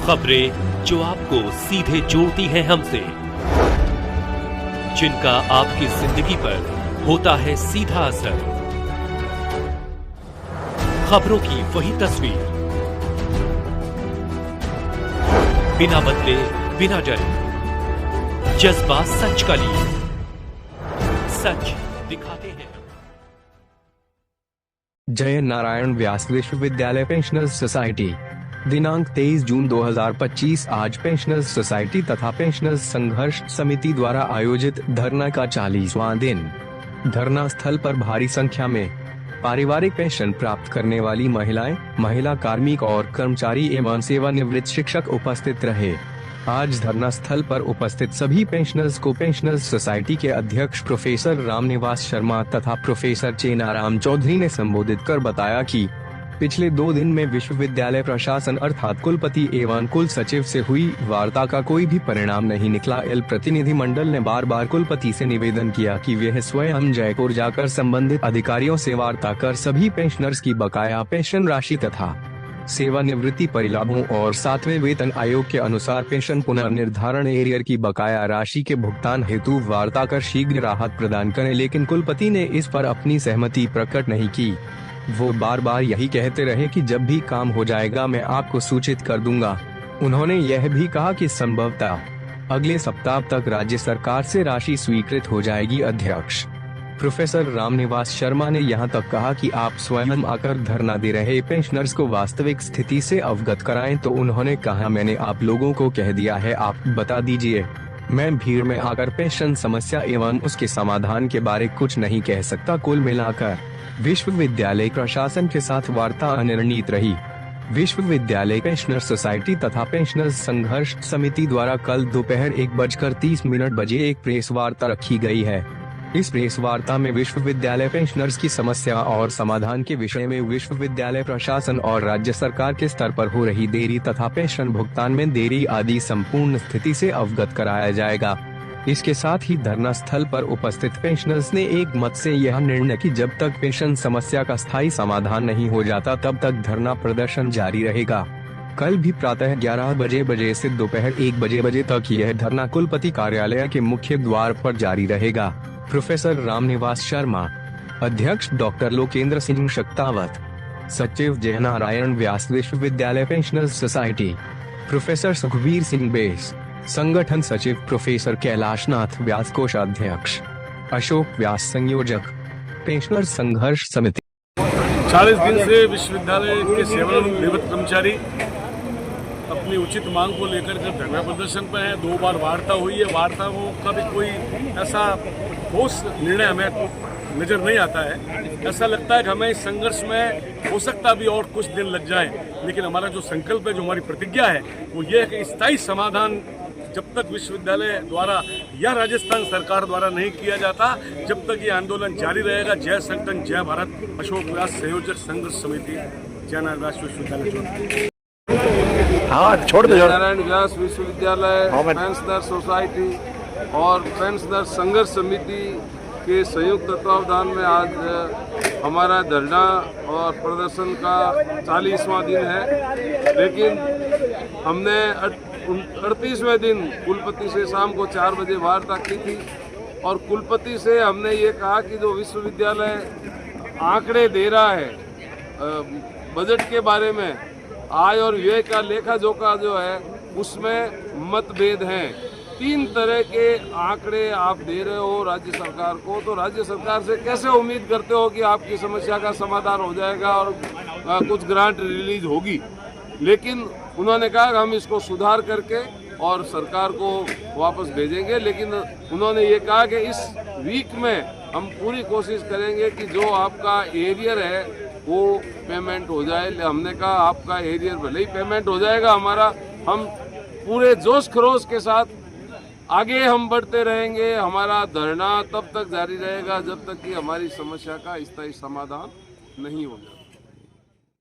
खबरें जो आपको सीधे जोड़ती हैं हमसे, जिनका आपकी जिंदगी पर होता है सीधा असर। खबरों की वही तस्वीर, बिना बदले बिना डरे, जज्बा सच का लिए, सच दिखाते हैं। जय नारायण व्यास विश्वविद्यालय पेंशनर्स सोसाइटी दिनांक 23 जून 2025 आज पेंशनर्स सोसाइटी तथा पेंशनर्स संघर्ष समिति द्वारा आयोजित धरना का 40वां दिन। धरना स्थल पर भारी संख्या में पारिवारिक पेंशन प्राप्त करने वाली महिलाएं, महिला कार्मिक और कर्मचारी एवं सेवानिवृत्त शिक्षक उपस्थित रहे। आज धरना स्थल पर उपस्थित सभी पेंशनर्स को पेंशनर्स सोसाइटी के अध्यक्ष प्रोफेसर रामनिवास शर्मा तथा प्रोफेसर चेनाराम चौधरी ने संबोधित कर बताया कि पिछले 2 दिन में विश्वविद्यालय प्रशासन अर्थात कुलपति एवं कुल सचिव से हुई वार्ता का कोई भी परिणाम नहीं निकला। प्रतिनिधि मंडल ने बार बार कुलपति से निवेदन किया कि वह स्वयं जयपुर जाकर संबंधित अधिकारियों से वार्ता कर सभी पेंशनर्स की बकाया पेंशन राशि तथा सेवानिवृत्ति परिलाभों और 7वें वेतन आयोग के अनुसार पेंशन पुनर्निर्धारण एरियर की बकाया राशि के भुगतान हेतु वार्ता कर शीघ्र राहत प्रदान करें, लेकिन कुलपति ने इस पर अपनी सहमति प्रकट नहीं की। वो बार बार यही कहते रहे कि जब भी काम हो जाएगा मैं आपको सूचित कर दूंगा। उन्होंने यह भी कहा कि संभवतः अगले सप्ताह तक राज्य सरकार से राशि स्वीकृत हो जाएगी। अध्यक्ष प्रोफेसर रामनिवास शर्मा ने यहां तक कहा कि आप स्वयं आकर धरना दे रहे पेंशनर्स को वास्तविक स्थिति से अवगत कराएं, तो उन्होंने कहा मैंने आप लोगों को कह दिया है, आप बता दीजिए। मैं भीड़ में आकर पेंशन समस्या एवं उसके समाधान के बारे कुछ नहीं कह सकता। कुल मिलाकर विश्वविद्यालय प्रशासन के साथ वार्ता अनिर्णीत रही। विश्वविद्यालय पेंशनर सोसाइटी तथा पेंशनर्स संघर्ष समिति द्वारा कल दोपहर 1:30 बजे एक प्रेस वार्ता रखी गई है। इस प्रेस वार्ता में विश्वविद्यालय पेंशनर्स की समस्या और समाधान के विषय में विश्वविद्यालय प्रशासन और राज्य सरकार के स्तर पर हो रही देरी तथा पेंशन भुगतान में देरी आदि संपूर्ण स्थिति से अवगत कराया जाएगा। इसके साथ ही धरना स्थल पर उपस्थित पेंशनर्स ने एक मत से यह निर्णय कि जब तक पेंशन समस्या का स्थायी समाधान नहीं हो जाता तब तक धरना प्रदर्शन जारी रहेगा। कल भी प्रातः 11 बजे से दोपहर 1 बजे तक यह धरना कुलपति कार्यालय के मुख्य द्वार पर जारी रहेगा। प्रोफेसर रामनिवास शर्मा, अध्यक्ष डॉक्टर लोकेंद्र सिंह शक्तावत, सचिव जय नारायण व्यास विश्वविद्यालय pensioners society, professor Sukhbir Singh base, संगठन सचिव प्रोफेसर कैलाशनाथ व्यास, कोषाध्यक्ष अशोक व्यास, संयोजक पेंशनर्स संघर्ष समिति। 40 दिन से विश्वविद्यालय के सेवानिवृत्त कर्मचारी अपनी उचित मांग को लेकर के धरना प्रदर्शन पर है। 2 बार वार्ता हुई है। वार्ताओं का भी कोई ऐसा ठोस निर्णय हमें नजर नहीं आता है। ऐसा लगता है कि हमें इस संघर्ष में हो सकता भी और कुछ दिन लग जाए, लेकिन हमारा जो संकल्प है, जो हमारी प्रतिज्ञा है, वो ये है कि स्थायी समाधान जब तक विश्वविद्यालय द्वारा या राजस्थान सरकार द्वारा नहीं किया जाता, जब तक ये आंदोलन जारी रहेगा। जय संगठन, जय भारत। अशोक व्यास, संयोजक संघर्ष समिति, जय नारायण व्यास विश्वविद्यालय। नारायण व्यास विश्वविद्यालय पेंशनर सोसाइटी और पेंशनर संघर्ष समिति के संयुक्त तत्वावधान में आज हमारा धरना और प्रदर्शन का 40वां दिन है। लेकिन हमने 38वें दिन कुलपति से शाम को 4 बजे वार्ता की थी और कुलपति से हमने ये कहा कि जो विश्वविद्यालय आंकड़े दे रहा है बजट के बारे में, आय और व्यय का लेखा जोखा जो है उसमें मतभेद हैं। 3 तरह के आंकड़े आप दे रहे हो राज्य सरकार को, तो राज्य सरकार से कैसे उम्मीद करते हो कि आपकी समस्या का समाधान हो जाएगा और कुछ ग्रांट रिलीज होगी। लेकिन उन्होंने कहा कि हम इसको सुधार करके और सरकार को वापस भेजेंगे। लेकिन उन्होंने ये कहा कि इस वीक में हम पूरी कोशिश करेंगे कि जो आपका एरियर है वो पेमेंट हो जाए। हमने कहा आपका एरियर भले ही पेमेंट हो जाएगा हमारा, हम पूरे जोश खरोश के साथ आगे हम बढ़ते रहेंगे। हमारा धरना तब तक जारी रहेगा जब तक कि हमारी समस्या का स्थायी समाधान नहीं हो जाए।